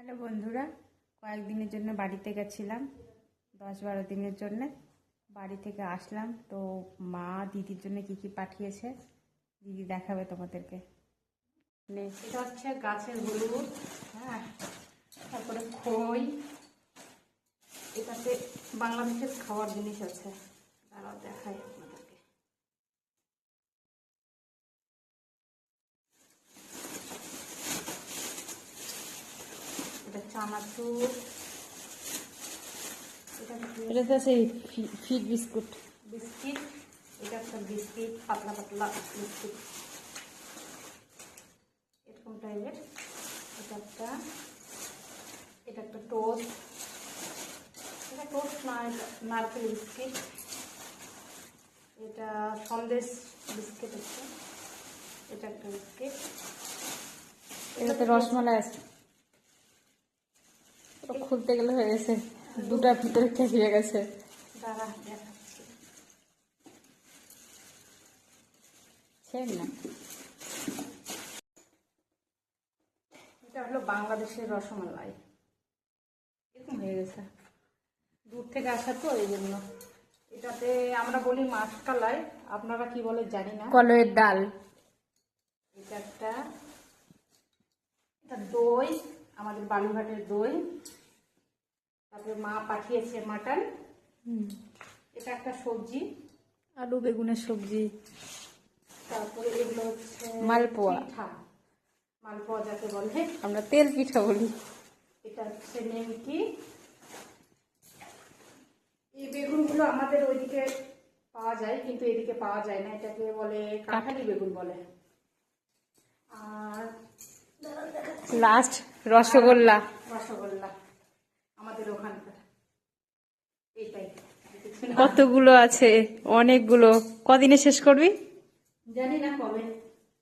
Hello বন্ধুরা, কয়েকদিনের জন্য বাড়িতে গেছিলাম, 10-12 দিনের জন্য। বাড়ি থেকে আসলাম তো মা দিদির জন্য কি কি পাঠিয়েছে দিদি দেখাবে তোমাদেরকে। এটা হচ্ছে গাছের হলুদ, হ্যাঁ, তারপরে খই, এটাতে বাংলাদেশের খাওয়ার জিনিস আছে, তারাও দেখাই আপনাদেরকে। এটা চানাচুর, এটা তো সেই ফিট বিস্কুট, এটা একটা বিস্কিট, পাতলা পাতলা বিস্কিট এরকম টাইপের। এটা একটা টোস্ট, এটা টোস্ট না, এটা নারকেল বিস্কিট। এটা সন্দেশ বিস্কিট হচ্ছে, এটা একটা বিস্কিট। এটাতে রসমালাই আছে, খুলতে গেলে হয়ে গেছে, দুটার ভিতরে খেয়ে গেছে। দাঁড়া দেখাচ্ছি, না এটা হলো বাংলাদেশের রসমালাই, এরকম হয়ে গেছে, দূর থেকে আসা তো এই জন্য। এটাতে আমরা বলি মাসকলাই, আপনারা কি বলে জানি না। কলইয়ের ডাল, এটা দই, আমাদের বালুরঘাটের দই। তারপরে মা পাঠিয়েছে মাটন। এটা একটা সবজি, আলু বেগুনের সবজি। তারপরে এগুলো হচ্ছে মালপোয়া, মালপোয়া যাকে বলে, আমরা তেল পিঠা বলি। এটা হচ্ছে নেমকি। এই বেগুনগুলো আমাদের ওইদিকে পাওয়া যায়, কিন্তু এদিকে পাওয়া যায় না, এটাকে বলে কাঁঠালি বেগুন বলে। আর লাস্ট রসগোল্লা, আমাদের ওখানকার এইটাই। কতগুলো আছে, অনেকগুলো, কদিনে শেষ করবি জানি না কবে।